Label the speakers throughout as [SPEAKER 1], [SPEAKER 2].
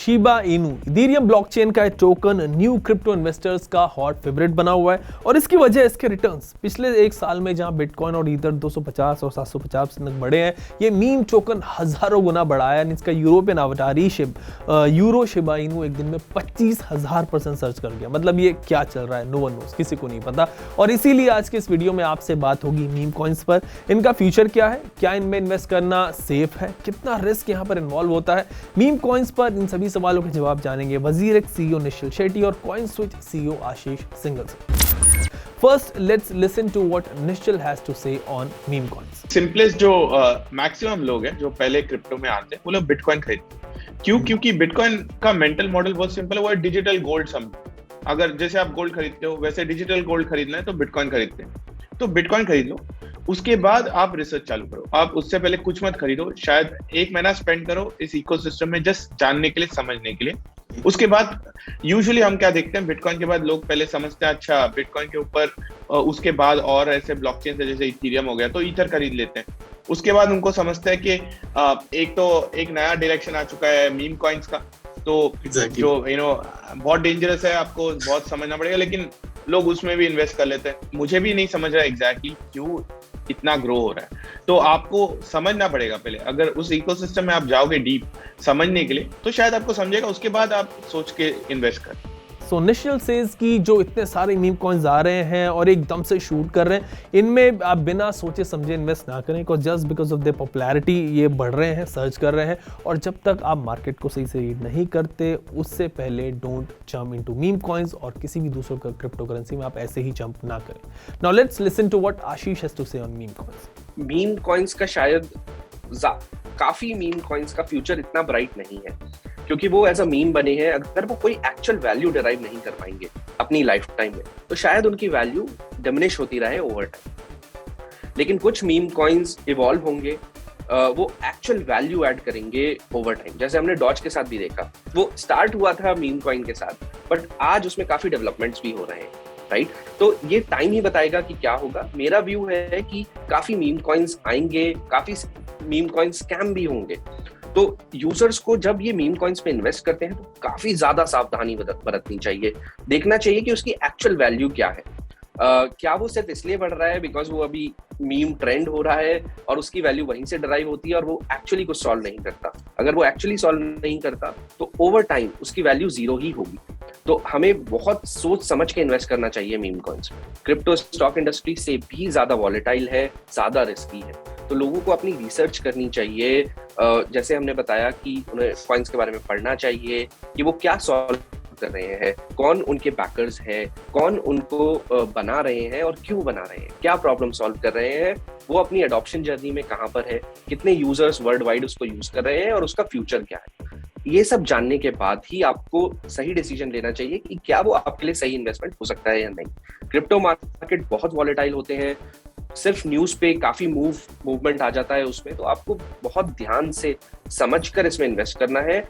[SPEAKER 1] Shiba Inu Ethereum blockchain का token new crypto investors का hot favourite बना हुआ है और इसकी वजह इसके रिटर्न्स पिछले एक साल में जहां बिटकॉइन और ईथर 250 और 750 तक बढ़े हैं, ये मीम टोकन हजारों गुना बढ़ा है। इसका यूरोपियन अवतारी यूरो शिबा इनू एक दिन में 25,000% सर्च कर गया। मतलब ये क्या चल रहा है, नो वन नोस, किसी को नहीं पता। और इसीलिए आज के इस वीडियो में आपसे बात होगी मीम कॉइन्स पर। इनका फ्यूचर क्या है, क्या इनमें इन्वेस्ट करना सेफ है, कितना रिस्क यहाँ पर इन्वॉल्व होता है। मीम कॉइन्स पर इन सभी सवालों के जवाब जानेंगे WazirX CEO निश्चल शेट्टी और CoinSwitch CEO आशीष सिंघल से। First, let's listen to what Nishchal has to say on meme coins.
[SPEAKER 2] Simplest जो मैक्सिमम लोग हैं जो पहले क्रिप्टो में आते हैं वो लोग बिटकॉइन खरीदते हैं। क्यों? क्योंकि बिटकॉइन का मेंटल मॉडल बहुत सिंपल है, वो है डिजिटल गोल्ड। समझो, अगर जैसे आप गोल्ड खरीदते हो वैसे डिजिटल गोल्ड खरीदना है तो बिटकॉइन खरीदते हैं। तो बिटकॉइन खरीद लो, उसके बाद आप रिसर्च चालू करो। आप उससे पहले कुछ मत खरीदो, शायद 1 महीना स्पेंड करो इस इकोसिस्टम में जस्ट जानने के लिए, समझने के लिए। उसके बाद यूजुअली हम क्या देखते हैं, बिटकॉइन के बाद लोग पहले समझते हैं अच्छा बिटकॉइन के ऊपर, उसके बाद और ऐसे ब्लॉकचेन से जैसे इथेरियम हो गया तो ईथर खरीद लेते हैं। उसके बाद उनको समझते हैं कि एक नया डायरेक्शन आ चुका है मीम कॉइन्स का, तो जो बहुत डेंजरस है, आपको बहुत समझना पड़ेगा, लेकिन लोग उसमें भी इन्वेस्ट कर लेते हैं। मुझे भी नहीं समझ रहा एग्जैक्टली क्यों इतना ग्रो हो रहा है, तो आपको समझना पड़ेगा पहले। अगर उस इकोसिस्टम में आप जाओगे डीप समझने के लिए तो शायद आपको समझेगा, उसके बाद आप सोच के इन्वेस्ट करें।
[SPEAKER 1] सो निश्चल सेज कि जो इतने सारे मीम कॉइन्स आ रहे हैं और एकदम से शूट कर रहे हैं, इनमें आप बिना सोचे समझे इन्वेस्ट ना करें, because just because of the popularity ये बढ़ रहे हैं, सर्च कर रहे हैं। और जब तक आप मार्केट को सही से रीड नहीं करते, उससे पहले don't jump into meme coins और किसी भी दूसरे क्रिप्टो करेंसी में आप ऐसे ही जंप ना करें। Now let's listen to what Ashish has to say on meme coins.
[SPEAKER 3] Meme coins का शायद काफी मीम कॉइन्स का फ्यूचर इतना ब्राइट नहीं है, क्योंकि वो एज अ मीम बने हैं। अगर वो कोई एक्चुअल वैल्यू डिराइव नहीं कर पाएंगे अपनी लाइफ टाइम में, तो शायद उनकी वैल्यू डिमिनिश होती रहे ओवर टाइम। लेकिन कुछ मीम कॉइन्स इवॉल्व होंगे, वो एक्चुअल वैल्यू ऐड करेंगे ओवर टाइम। जैसे हमने डॉज के साथ भी देखा, वो स्टार्ट हुआ था मीम कॉइन के साथ, बट आज उसमें काफी डेवलपमेंट्स भी हो रहे हैं, राइट? तो ये टाइम ही बताएगा कि क्या होगा। मेरा व्यू है कि काफी मीम कॉइन्स आएंगे, काफी मीम कॉइन स्कैम भी होंगे। तो यूजर्स को जब ये मीम कॉइन्स पे इन्वेस्ट करते हैं तो काफी ज्यादा सावधानी बरतनी चाहिए। देखना चाहिए कि उसकी एक्चुअल वैल्यू क्या है। क्या वो सिर्फ इसलिए बढ़ रहा है बिकॉज वो अभी मीम ट्रेंड हो रहा है और उसकी वैल्यू वहीं से डराइव होती है और वो एक्चुअली कुछ सॉल्व नहीं करता। अगर वो एक्चुअली सॉल्व नहीं करता तो ओवर टाइम उसकी वैल्यू 0 ही होगी। तो हमें बहुत सोच समझ के इन्वेस्ट करना चाहिए मीम कॉइन्स में। क्रिप्टो स्टॉक इंडस्ट्री से भी ज्यादा वॉलेटाइल है, ज्यादा रिस्की है, तो लोगों को अपनी रिसर्च करनी चाहिए। जैसे हमने बताया कि उन्हें कॉइन्स के बारे में पढ़ना चाहिए कि वो क्या सॉल्व कर रहे हैं, कौन उनके बैकर्स हैं, कौन उनको बना रहे हैं और क्यों बना रहे हैं, क्या प्रॉब्लम सॉल्व कर रहे हैं, वो अपनी अडॉप्शन जर्नी में कहाँ पर है, कितने यूजर्स वर्ल्ड वाइड उसको यूज कर रहे हैं और उसका फ्यूचर क्या है। ये सब जानने के बाद ही आपको सही डिसीजन लेना चाहिए कि क्या वो आपके लिए सही इन्वेस्टमेंट हो सकता है या नहीं। क्रिप्टो मार्केट बहुत वॉलेटाइल होते हैं, सिर्फ न्यूज पे काफी मूवमेंट आ जाता है उसमें, तो आपको बहुत ध्यान से समझकर इसमें इन्वेस्ट करना है।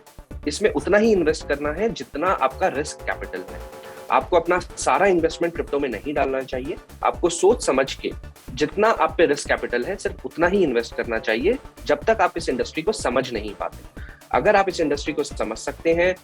[SPEAKER 3] इसमें उतना ही इन्वेस्ट करना है जितना आपका रिस्क कैपिटल है। आपको अपना सारा इन्वेस्टमेंट क्रिप्टो में नहीं डालना चाहिए। आपको सोच समझ के जितना आप पे रिस्क कैपिटल है सिर्फ उतना ही इन्वेस्ट करना चाहिए जब तक आप इस इंडस्ट्री को समझ नहीं पाते। अगर आप इस इंडस्ट्री को समझ सकते हैं,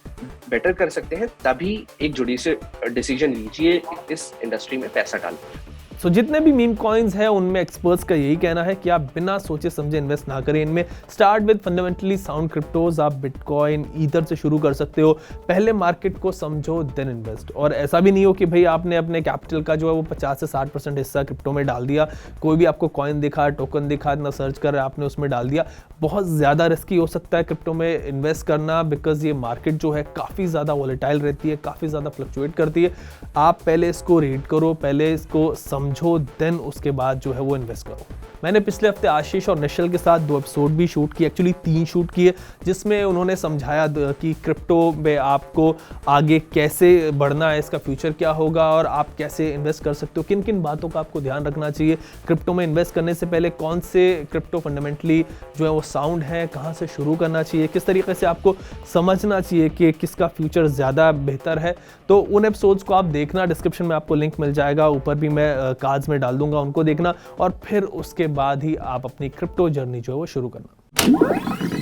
[SPEAKER 3] बेटर कर सकते हैं, तभी एक जुडिशियल डिसीजन लीजिए इस इंडस्ट्री में पैसा डालने।
[SPEAKER 1] सो जितने भी मीम कॉइन्स हैं उनमें एक्सपर्ट्स का यही कहना है कि आप बिना सोचे समझे इन्वेस्ट ना करें इनमें। Start with fundamentally sound cryptos. आप बिटकॉइन, ईथर से शुरू कर सकते हो। पहले मार्केट को समझो देन इन्वेस्ट। और ऐसा भी नहीं हो कि भाई आपने अपने कैपिटल का जो है वो 50 से 60% हिस्सा क्रिप्टो में डाल दिया। कोई भी आपको कॉइन दिखा, टोकन दिखा, ना सर्च कर रहे आपने उसमें डाल दिया। बहुत ज़्यादा रिस्की हो सकता है क्रिप्टो में इन्वेस्ट करना, बिकॉज ये मार्केट जो है काफ़ी ज़्यादा वॉलेटाइल रहती है, काफ़ी ज़्यादा फ्लक्चुएट करती है। आप पहले इसको रीड करो, पहले इसको समझो, देन उसके बाद जो है वो इन्वेस्ट करो। मैंने पिछले हफ्ते आशीष और निश्चल के साथ 2 एपिसोड भी शूट किए, एक्चुअली 3 शूट किए, जिसमें उन्होंने समझाया कि क्रिप्टो में आपको आगे कैसे बढ़ना है, इसका फ्यूचर क्या होगा और आप कैसे इन्वेस्ट कर सकते हो, किन किन बातों का आपको ध्यान रखना चाहिए। क्रिप्टो में इन्वेस्ट करने से पहले कौन से क्रिप्टो फंडामेंटली जो है वो साउंड है, कहाँ से शुरू करना चाहिए, किस तरीके से आपको समझना चाहिए कि किसका फ्यूचर ज़्यादा बेहतर है। तो उन एपिसोड्स को आप देखना, डिस्क्रिप्शन में आपको लिंक मिल जाएगा, ऊपर भी मैं कार्ड्स में डाल दूंगा, उनको देखना और फिर उसके बाद ही आप अपनी क्रिप्टो जर्नी जो है वो शुरू करना।